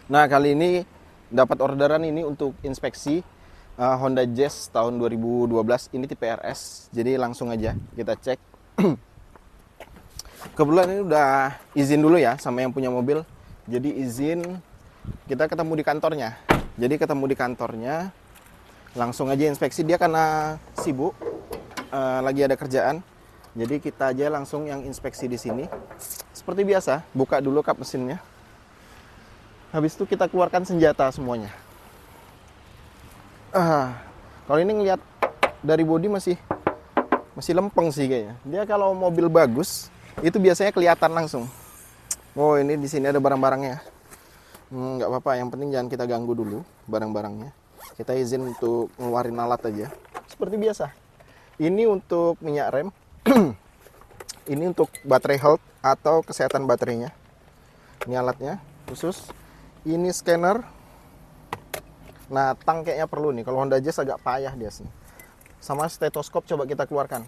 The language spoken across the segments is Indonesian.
Nah, kali ini dapat orderan ini untuk inspeksi Honda Jazz tahun 2012. Ini tipe RS. Jadi langsung aja kita cek. Kebetulan ini udah izin dulu ya sama yang punya mobil. Jadi izin, kita ketemu di kantornya. Jadi ketemu di kantornya, langsung aja inspeksi. Dia karena sibuk, lagi ada kerjaan. Jadi kita aja langsung yang inspeksi di sini. Seperti biasa, buka dulu kap mesinnya. Habis itu kita keluarkan senjata semuanya. Kalau ini ngeliat dari bodi masih lempeng sih kayaknya. Dia kalau mobil bagus itu biasanya kelihatan langsung. Oh, ini di sini ada barang-barangnya. Nggak apa-apa, yang penting jangan kita ganggu dulu barang-barangnya. Kita izin untuk ngeluarin alat aja. Seperti biasa. Ini untuk minyak rem. Ini untuk baterai health atau kesehatan baterainya. Ini alatnya khusus. Ini scanner. Nah, tang kayaknya perlu nih. Kalau Honda Jazz agak payah dia sih. Sama stetoskop coba kita keluarkan.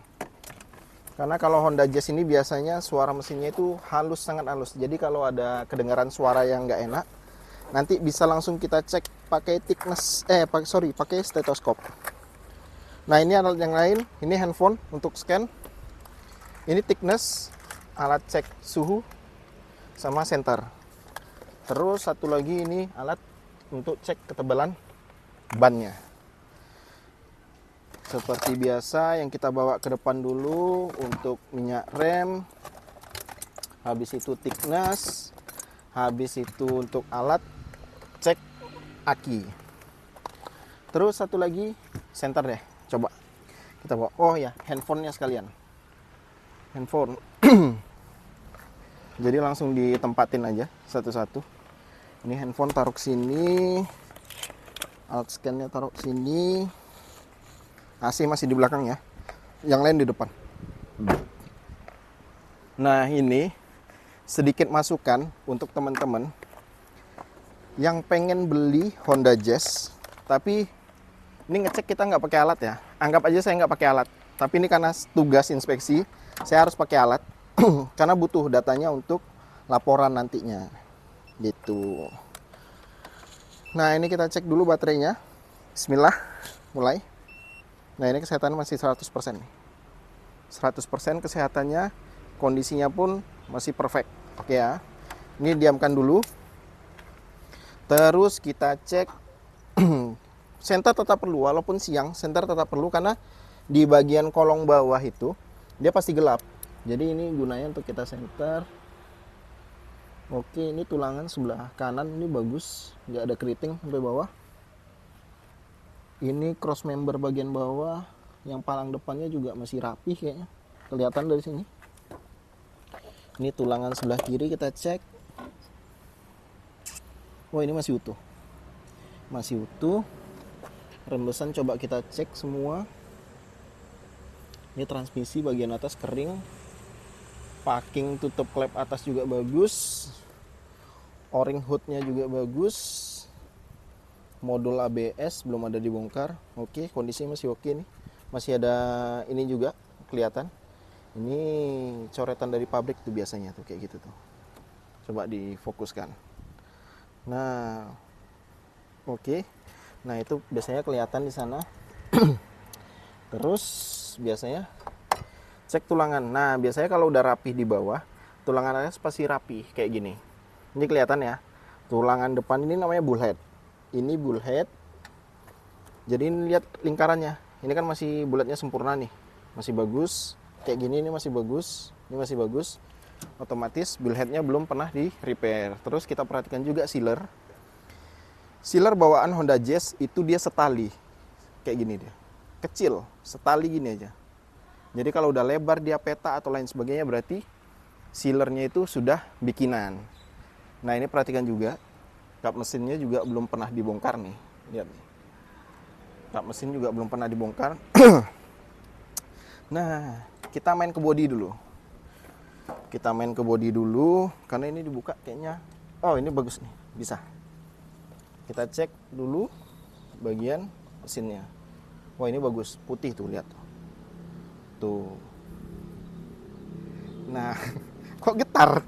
Karena kalau Honda Jazz ini biasanya suara mesinnya itu halus, sangat halus. Jadi kalau ada kedengaran suara yang nggak enak, nanti bisa langsung kita cek pakai pakai stetoskop. Nah, ini alat yang lain. Ini handphone untuk scan. Ini thickness, alat cek suhu, sama senter. Terus satu lagi ini alat untuk cek ketebalan bannya. Seperti biasa yang kita bawa ke depan dulu untuk minyak rem. Habis itu thickness. Habis itu untuk alat cek aki. Terus satu lagi senter deh. Coba kita bawa. Oh ya, handphonenya sekalian. Handphone. Jadi langsung ditempatin aja satu-satu. Ini handphone taruh sini, alat scan-nya taruh sini, AC masih di belakang ya, yang lain di depan. Nah, ini sedikit masukan untuk teman-teman yang pengen beli Honda Jazz, tapi ini ngecek kita nggak pakai alat ya. Anggap aja saya nggak pakai alat, tapi ini karena tugas inspeksi, saya harus pakai alat karena butuh datanya untuk laporan nantinya. Gitu. Nah, ini kita cek dulu baterainya. Bismillah, mulai. Nah, ini kesehatan masih 100% nih. 100% kesehatannya, kondisinya pun masih perfect. Oke ya. Ini diamkan dulu. Terus kita cek senter tetap perlu, walaupun siang senter tetap perlu karena di bagian kolong bawah itu dia pasti gelap. Jadi ini gunanya untuk kita senter. Oke, ini tulangan sebelah kanan ini bagus, nggak ada keriting sampai bawah. Ini cross member bagian bawah, yang palang depannya juga masih rapih kayaknya, kelihatan dari sini. Ini tulangan sebelah kiri kita cek. Oh, ini masih utuh, masih utuh. Rembesan coba kita cek semua. Ini transmisi bagian atas kering. Packing tutup klep atas juga bagus. O-ring hoodnya juga bagus. Modul ABS belum ada dibongkar. Oke, kondisinya masih oke nih. Masih ada ini juga kelihatan. Ini coretan dari pabrik tuh biasanya tuh kayak gitu tuh. Coba difokuskan. Nah, oke. Nah, itu biasanya kelihatan di sana. Terus biasanya cek tulangan. Nah, biasanya kalau udah rapih di bawah, tulangan atas pasti rapih kayak gini. Ini kelihatan ya. Tulangan depan ini namanya bullhead. Ini bullhead. Jadi ini lihat lingkarannya. Ini kan masih bulatnya sempurna nih. Masih bagus. Kayak gini ini masih bagus. Ini masih bagus. Otomatis bullheadnya belum pernah di repair. Terus kita perhatikan juga sealer. Sealer bawaan Honda Jazz itu dia setali. Kayak gini dia. Kecil, setali gini aja. Jadi kalau udah lebar dia peta atau lain sebagainya berarti sealernya itu sudah bikinan. Nah, ini perhatikan juga. Kap mesinnya juga belum pernah dibongkar nih. Lihat nih. Kap mesin juga belum pernah dibongkar. Nah, kita main ke bodi dulu. Kita main ke bodi dulu karena ini dibuka kayaknya. Oh, ini bagus nih. Bisa. Kita cek dulu bagian mesinnya. Wah, ini bagus. Putih tuh, lihat. Tuh. Nah, kok getar?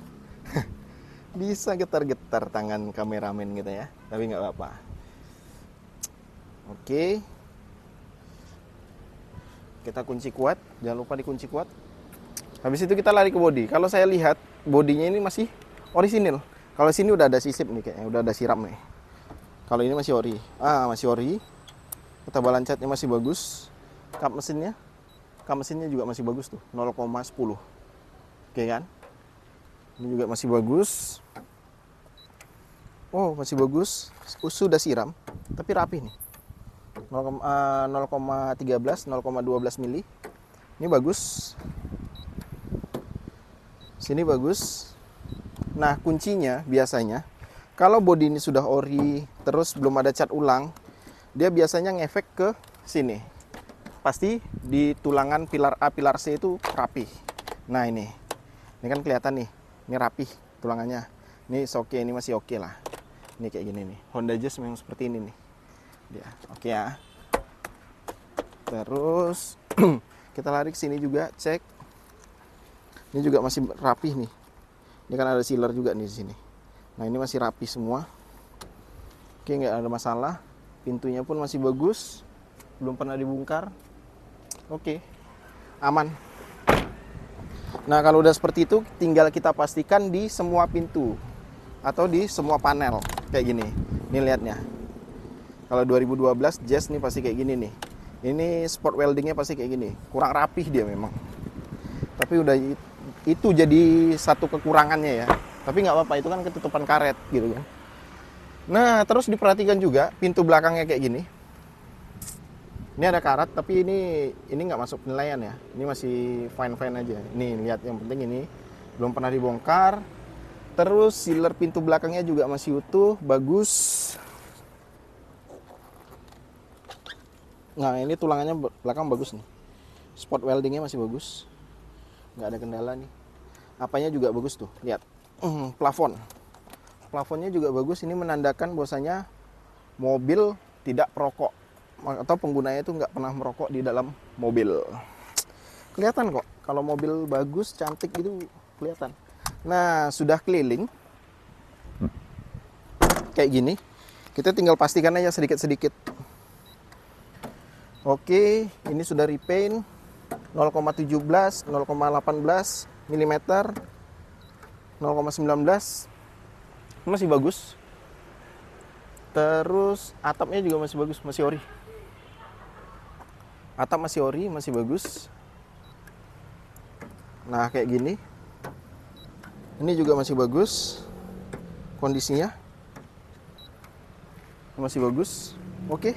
Bisa getar-getar tangan kameramen kita ya, tapi nggak apa-apa. Oke, kita kunci kuat, jangan lupa dikunci kuat. Habis itu kita lari ke body. Kalau saya lihat bodinya ini masih orisinil. Kalau sini udah ada sisip nih kayaknya, udah ada siram nih. Kalau ini masih ori. Masih ori. Ketebalan catnya masih bagus. Kap mesinnya juga masih bagus tuh, 0,10. Oke kan? Ini juga masih bagus. Oh, masih bagus. Sudah siram, tapi rapi nih. 0,13, 0,12 mili. Ini bagus. Sini bagus. Nah, kuncinya biasanya kalau bodi ini sudah ori, terus belum ada cat ulang, dia biasanya ngefek ke sini. Pasti di tulangan pilar A, pilar C itu rapi. Nah, ini kan kelihatan nih. Ini rapi tulangannya. Ini oke, ini masih oke lah. Ini kayak gini nih. Honda Jazz memang seperti ini nih. Dia oke ya. Terus kita lari ke sini juga, cek. Ini juga masih rapi nih. Ini kan ada sealer juga nih di sini. Nah, ini masih rapi semua. Oke, nggak ada masalah. Pintunya pun masih bagus. Belum pernah dibongkar. Oke, aman. Nah, kalau udah seperti itu, tinggal kita pastikan di semua pintu atau di semua panel kayak gini. Ini lihatnya. Kalau 2012 Jazz nih pasti kayak gini nih. Ini sport weldingnya pasti kayak gini. Kurang rapih dia memang. Tapi udah itu jadi satu kekurangannya ya. Tapi nggak apa-apa, itu kan ketutupan karet gitu kan. Nah, terus diperhatikan juga pintu belakangnya kayak gini. Ini ada karat, tapi ini nggak masuk penilaian ya. Ini masih fine-fine aja. Nih, lihat, yang penting ini belum pernah dibongkar. Terus sealer pintu belakangnya juga masih utuh, bagus. Nah, ini tulangannya belakang bagus nih. Spot weldingnya masih bagus. Nggak ada kendala nih. Apanya juga bagus tuh, lihat. Plafon. Plafonnya juga bagus. Ini menandakan bahwasanya mobil tidak perokok. Atau penggunanya itu nggak pernah merokok di dalam mobil. Kelihatan kok, kalau mobil bagus, cantik gitu kelihatan. Nah, sudah keliling kayak gini, kita tinggal pastikan aja sedikit-sedikit. Oke, ini sudah repaint 0,17, 0,18 mm, 0,19, masih bagus. Terus atapnya juga masih bagus, masih ori. Atap masih ori, masih bagus. Nah, kayak gini. Ini juga masih bagus. Kondisinya masih bagus. Oke.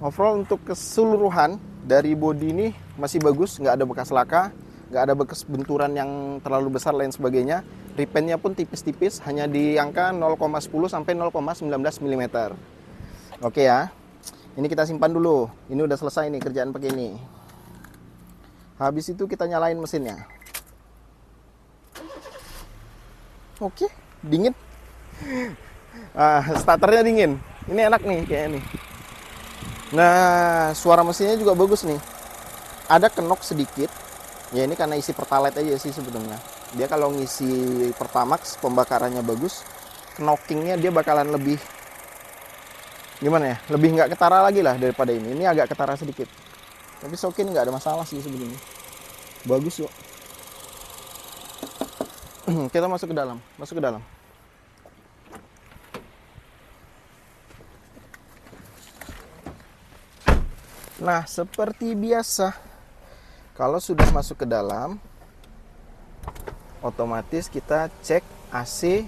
Overall untuk keseluruhan dari bodi ini masih bagus, nggak ada bekas laka, nggak ada bekas benturan yang terlalu besar lain sebagainya. Repaintnya pun tipis-tipis, hanya di angka 0,10 sampai 0,19 mm. Oke ya. Ini kita simpan dulu. Ini udah selesai nih kerjaan pakai ini. Habis itu kita nyalain mesinnya. Oke, dingin. Starternya dingin. Ini enak nih kayaknya nih. Nah, suara mesinnya juga bagus nih. Ada kenok sedikit. Ya, ini karena isi pertalite aja sih sebetulnya. Dia kalau ngisi Pertamax, pembakarannya bagus, knockingnya dia bakalan lebih gimana ya, lebih nggak ketara lagi lah daripada ini. Ini agak ketara sedikit, tapi oke, nggak ada masalah sih sebetulnya. Bagus kok. Kita masuk ke dalam. Nah, seperti biasa, kalau sudah masuk ke dalam, otomatis kita cek AC.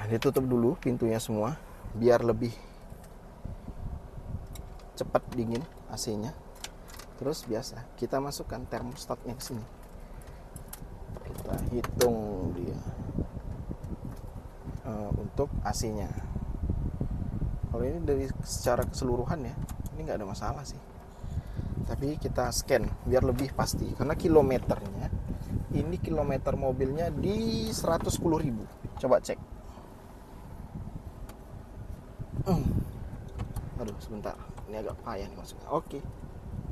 Ditutup dulu pintunya semua biar lebih cepat dingin AC-nya. Terus biasa kita masukkan termostatnya ke sini. Kita hitung dia untuk AC-nya. Kalau ini dari secara keseluruhan ya, ini nggak ada masalah sih. Tapi kita scan biar lebih pasti, karena kilometernya, ini kilometer mobilnya di 110.000. Coba cek. Aduh, sebentar, ini agak payah nih masuknya. Oke,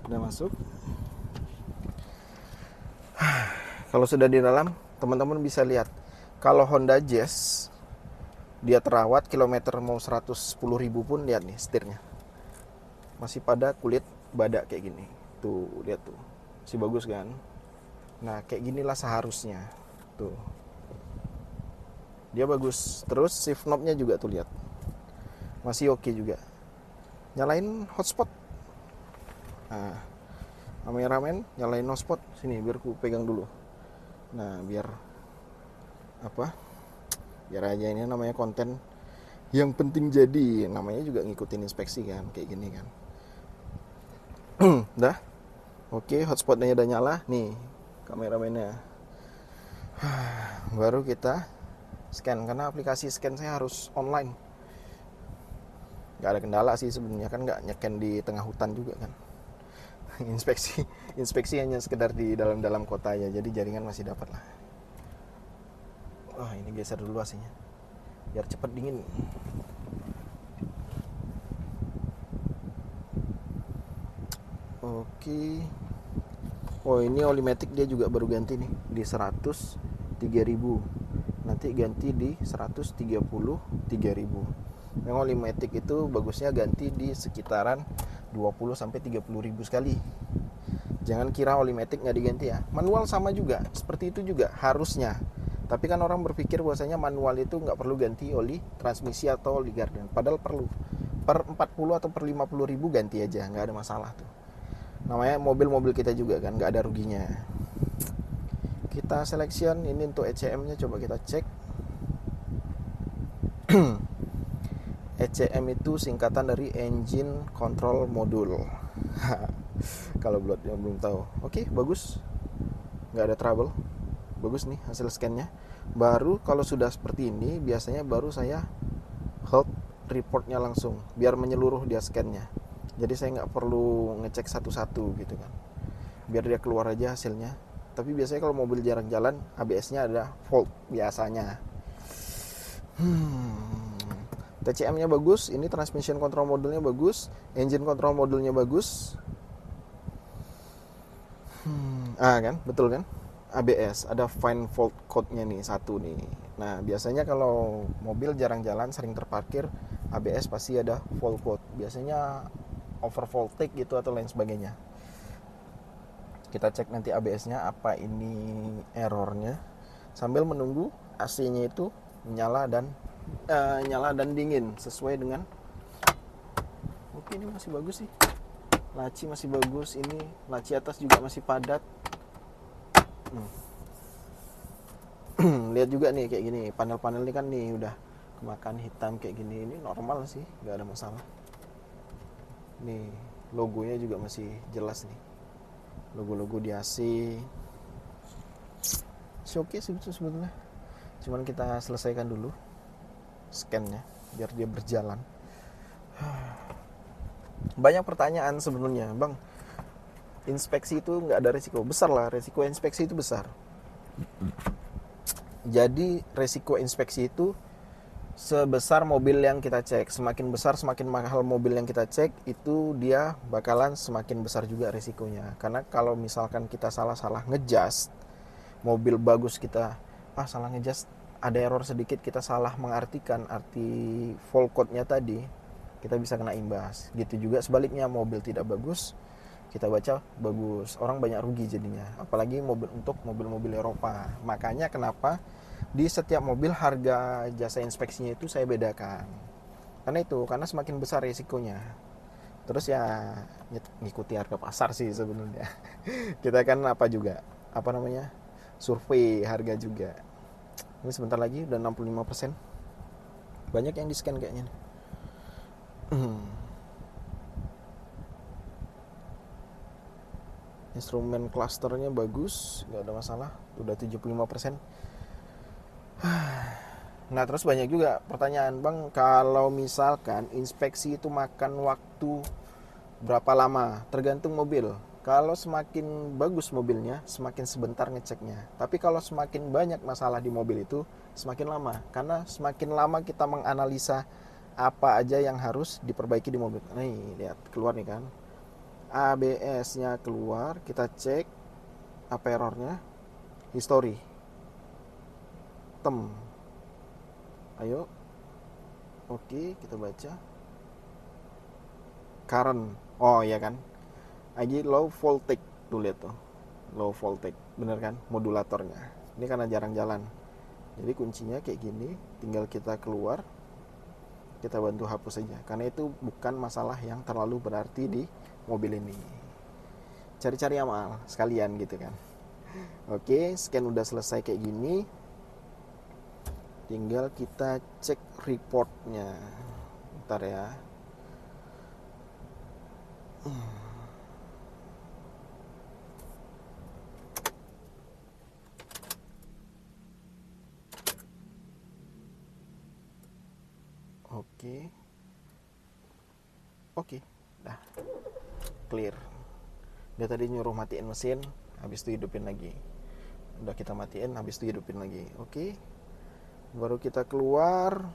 udah masuk. Kalau sudah di dalam, teman-teman bisa lihat kalau Honda Jazz dia terawat kilometer mau 110.000 pun, lihat nih setirnya masih pada kulit badak kayak gini tuh, lihat tuh, masih bagus kan. Nah kayak ginilah seharusnya tuh, dia bagus. Terus shift knobnya juga tuh, lihat masih oke juga. Nyalain hotspot, nah kameramen nyalain hotspot sini biar ku pegang dulu. Nah biar apa, biar aja, ini namanya konten yang penting, jadi namanya juga ngikutin inspeksi kan, kayak gini kan. Dah oke, hotspotnya udah nyala nih, kameramennya. Baru kita scan, karena aplikasi scan saya harus online. Gak ada kendala sih sebenarnya, kan gak nyeken di tengah hutan juga kan. inspeksi hanya sekedar di dalam kota ya, jadi jaringan masih dapat lah. Wah, ini geser dulu AC-nya biar cepet dingin. Oke. Oh, ini oli matic dia juga baru ganti nih di 103.000. Nanti ganti di 133.000. Yang oli matic itu bagusnya ganti di sekitaran 20 sampai 30.000 sekali. Jangan kira oli matic nggak diganti ya. Manual sama juga, seperti itu juga harusnya. Tapi kan orang berpikir bahwasanya manual itu nggak perlu ganti oli transmisi atau oli garden. Padahal perlu. Per 40 atau per 50.000 ganti aja, nggak ada masalah tuh. Namanya mobil-mobil kita juga kan, nggak ada ruginya. Kita selection ini untuk ECM-nya, coba kita cek. ECM itu singkatan dari Engine Control Module. Kalau buat yang belum tahu. Oke, bagus, nggak ada trouble, bagus nih hasil scan-nya. Baru kalau sudah seperti ini, biasanya baru saya hold reportnya langsung, biar menyeluruh dia scan-nya. Jadi saya nggak perlu ngecek satu-satu gitu kan, biar dia keluar aja hasilnya. Tapi biasanya kalau mobil jarang jalan, ABS-nya ada fault biasanya. TCM-nya bagus, ini transmission control module-nya bagus, engine control module-nya bagus. Kan, betul kan? ABS, ada find fault code-nya nih, satu nih. Nah, biasanya kalau mobil jarang jalan, sering terparkir, ABS pasti ada fault code. Biasanya over voltage gitu atau lain sebagainya. Kita cek nanti ABS-nya apa ini errornya, sambil menunggu AC-nya itu nyala dan dingin sesuai dengan. Oke, ini masih bagus sih, laci masih bagus, ini laci atas juga masih padat. Lihat juga nih kayak gini, panel-panel ini kan nih udah kemakan hitam kayak gini, ini normal sih, nggak ada masalah. Nih logonya juga masih jelas nih, logo-logo di AC. Oke sih sebetulnya, cuman kita selesaikan dulu scan-nya biar dia berjalan. Banyak pertanyaan sebenarnya, Bang, inspeksi itu nggak ada resiko? Besar lah, resiko inspeksi itu besar. Jadi resiko inspeksi itu sebesar mobil yang kita cek. Semakin besar, semakin mahal mobil yang kita cek, itu dia bakalan semakin besar juga resikonya. Karena kalau misalkan kita salah-salah ngejust, mobil bagus kita salah ngejust, ada error sedikit, kita salah mengartikan arti fault code-nya tadi, kita bisa kena imbas. Gitu juga sebaliknya, mobil tidak bagus, kita baca bagus, orang banyak rugi jadinya. Apalagi untuk mobil-mobil Eropa. Makanya kenapa di setiap mobil harga jasa inspeksinya itu saya bedakan. Karena semakin besar risikonya. Terus ya ngikuti harga pasar sih sebenarnya. Kita kan survei harga juga. Ini sebentar lagi udah 65%. Banyak yang di scan kayaknya. Instrumen clusternya bagus, nggak ada masalah, udah 75%. Nah, terus banyak juga pertanyaan, Bang, kalau misalkan inspeksi itu makan waktu berapa lama? Tergantung mobil. Kalau semakin bagus mobilnya, semakin sebentar ngeceknya. Tapi kalau semakin banyak masalah di mobil itu, semakin lama. Karena semakin lama kita menganalisa apa aja yang harus diperbaiki di mobil. Nih, lihat, keluar nih kan. ABS-nya keluar, kita cek apa errornya, history. bottom. Ayo. Oke, kita baca. Current. Oh iya kan. Lagi low voltage tuh, lihat tuh. Low voltage. Bener kan? Modulatornya. Ini karena jarang jalan. Jadi kuncinya kayak gini, tinggal kita keluar. Kita bantu hapus saja. Karena itu bukan masalah yang terlalu berarti di mobil ini. Cari-cari amal sekalian gitu kan. Oke, scan udah selesai kayak gini. Tinggal kita cek reportnya. Bentar ya. Oke, dah clear. Dia tadi nyuruh matiin mesin, habis itu hidupin lagi. Udah kita matiin, habis itu hidupin lagi. Oke, baru kita keluar.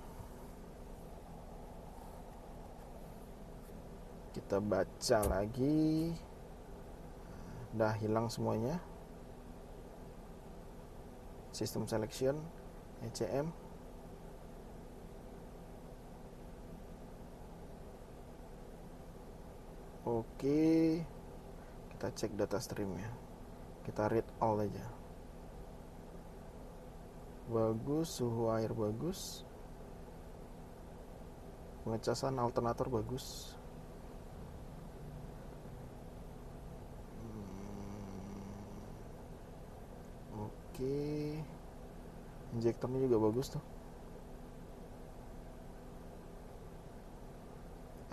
Kita baca lagi. Udah hilang semuanya. System selection, ECM. Oke, kita cek data streamnya. Kita read all aja. Bagus, suhu air bagus. Pengecasan alternator bagus. Oke, injektornya juga bagus tuh.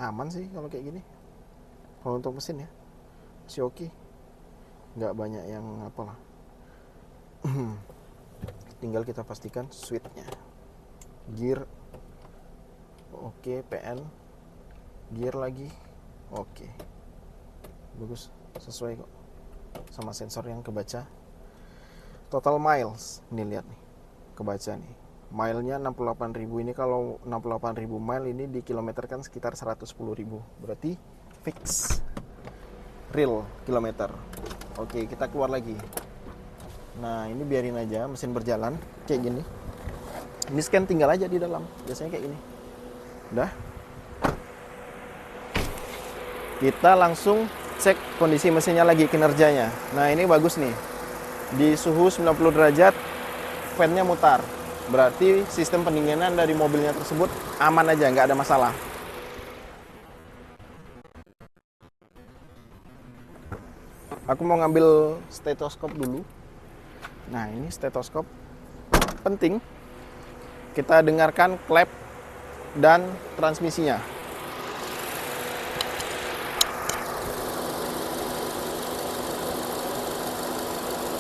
Aman sih kalau kayak gini. Kalau untuk mesin ya masih oke, nggak banyak yang apalah. Tinggal kita pastikan switchnya, gear oke, PN, gear lagi oke, bagus, sesuai kok sama sensor yang kebaca. Total miles, ini lihat nih, kebaca nih, milenya 68.000. Ini kalau 68.000 mile ini dikilometerkan sekitar 110.000, berarti fix real kilometer. Oke, kita keluar lagi. Nah, ini biarin aja mesin berjalan kayak gini. Ini scan tinggal aja di dalam, biasanya kayak gini. Udah, kita langsung cek kondisi mesinnya lagi, kinerjanya. Nah, ini bagus nih, di suhu 90 derajat fan-nya mutar, berarti sistem pendinginan dari mobilnya tersebut aman aja, nggak ada masalah. Aku mau ngambil stetoskop dulu. Nah, ini stetoskop penting. Kita dengarkan klep dan transmisinya.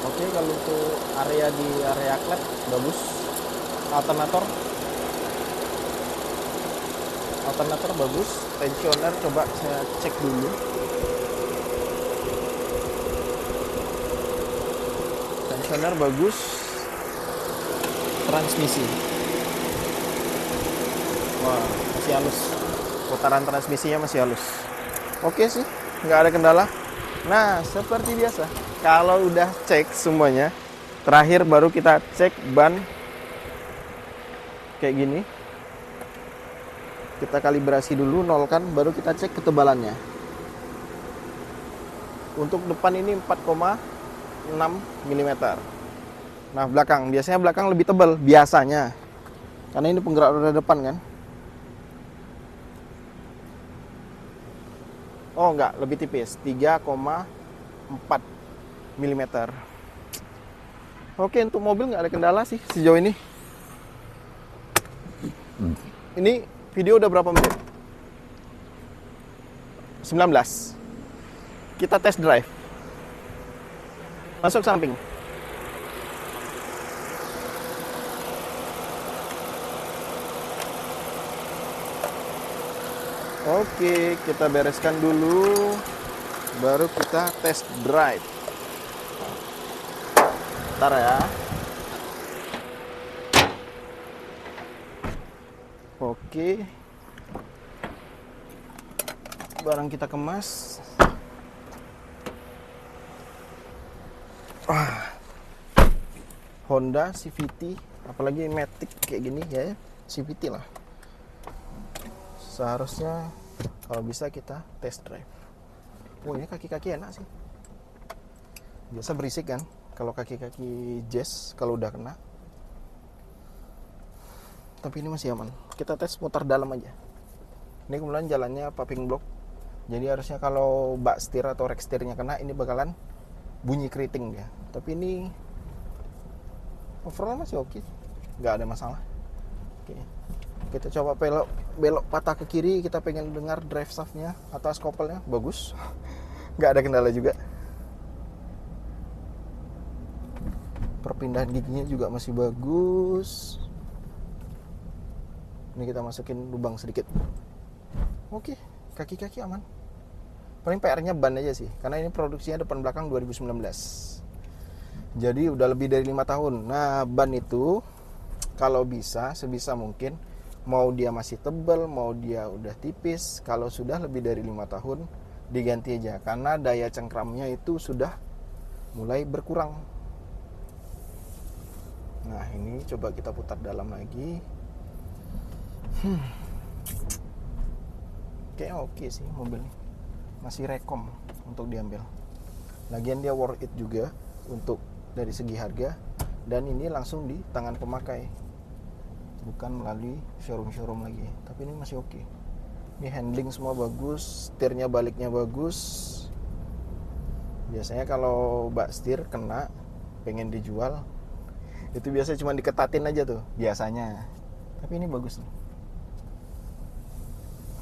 Oke, kalau untuk area di area klep bagus. Alternator bagus. Tensioner coba saya cek dulu. Tensioner bagus. Transmisi, wah, masih halus. Putaran transmisinya masih halus. Oke sih, nggak ada kendala. Nah, seperti biasa, kalau udah cek semuanya, terakhir baru kita cek ban kayak gini. Kita kalibrasi dulu, nolkan, baru kita cek ketebalannya. Untuk depan ini 4,6 mm. Nah, biasanya belakang lebih tebal, biasanya. Karena ini penggerak roda depan kan. Oh enggak, lebih tipis, 3,4 mm. Oke, untuk mobil nggak ada kendala sih sejauh ini. Ini video udah berapa menit? 19. Kita test drive. Masuk samping. Oke, kita bereskan dulu, baru kita test drive. Bentar ya. Oke, barang kita kemas. Honda CVT apalagi Matic kayak gini ya, CVT lah. Seharusnya kalau bisa kita test drive. Ini kaki-kaki enak sih. Biasa berisik kan kalau kaki-kaki Jazz kalau udah kena. Tapi ini masih aman. Kita tes mutar dalam aja. Ini kemudian jalannya paving block. Jadi harusnya kalau bak setir atau rek setirnya kena, ini bakalan bunyi keriting dia. Tapi ini overall masih oke. Nggak ada masalah. Oke. Kita coba belok patah ke kiri, kita pengen dengar drive shaftnya atau skopelnya, bagus. Nggak ada kendala juga. Perpindahan giginya juga masih bagus. Ini kita masukin lubang sedikit. Oke, kaki-kaki aman. Paling PR-nya ban aja sih, karena ini produksinya depan belakang 2019. Jadi udah lebih dari 5 tahun. Nah, ban itu kalau bisa, sebisa mungkin, mau dia masih tebal, mau dia udah tipis, kalau sudah lebih dari 5 tahun, diganti aja. Karena daya cengkramnya itu sudah mulai berkurang. Nah, ini coba kita putar dalam lagi. Kayaknya oke sih mobil ini. Masih rekom untuk diambil. Lagian dia worth it juga untuk dari segi harga. Dan ini langsung di tangan pemakai, bukan melalui showroom lagi. Tapi ini masih oke. Ini handling semua bagus, setirnya baliknya bagus. Biasanya kalau bak setir kena, pengen dijual, itu biasanya cuma diketatin aja tuh biasanya. Tapi ini bagus nih.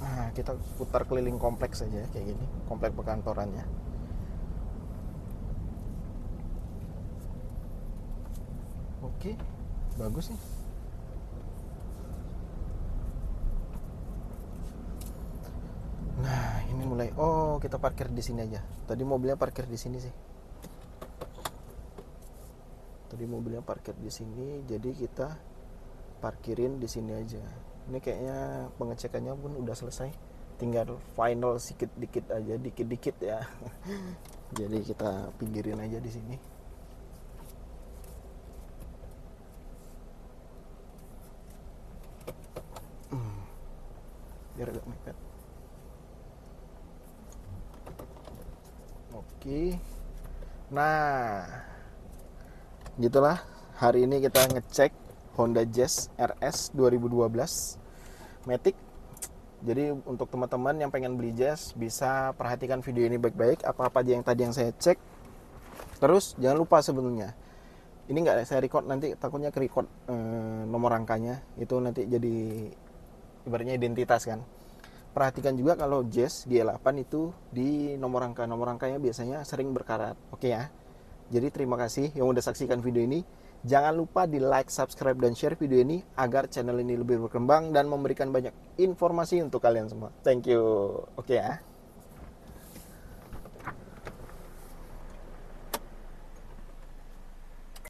Nah, kita putar keliling kompleks aja kayak gini, komplek perkantorannya. Oke, bagus nih. Nah, ini mulai. Oh, kita parkir di sini aja. Tadi mobilnya parkir di sini sih. Tadi mobilnya parkir di sini, jadi kita parkirin di sini aja. Ini kayaknya pengecekannya pun udah selesai. Tinggal final dikit dikit ya. Jadi kita pinggirin aja di sini. Biar agak mepet. Oke. Nah, gitulah hari ini kita ngecek Honda Jazz RS 2012 Matic. Jadi untuk teman-teman yang pengen beli Jazz, bisa perhatikan video ini baik-baik, apa-apa aja yang tadi yang saya cek. Terus jangan lupa sebenarnya, ini nggak saya record, nanti takutnya ke record nomor rangkanya, itu nanti jadi ibaratnya identitas kan. Perhatikan juga kalau Jazz G8 itu di nomor rangkanya biasanya sering berkarat. Oke ya. Jadi terima kasih yang udah saksikan video ini. Jangan lupa di like, subscribe, dan share video ini agar channel ini lebih berkembang dan memberikan banyak informasi untuk kalian semua. Thank you. Oke ya.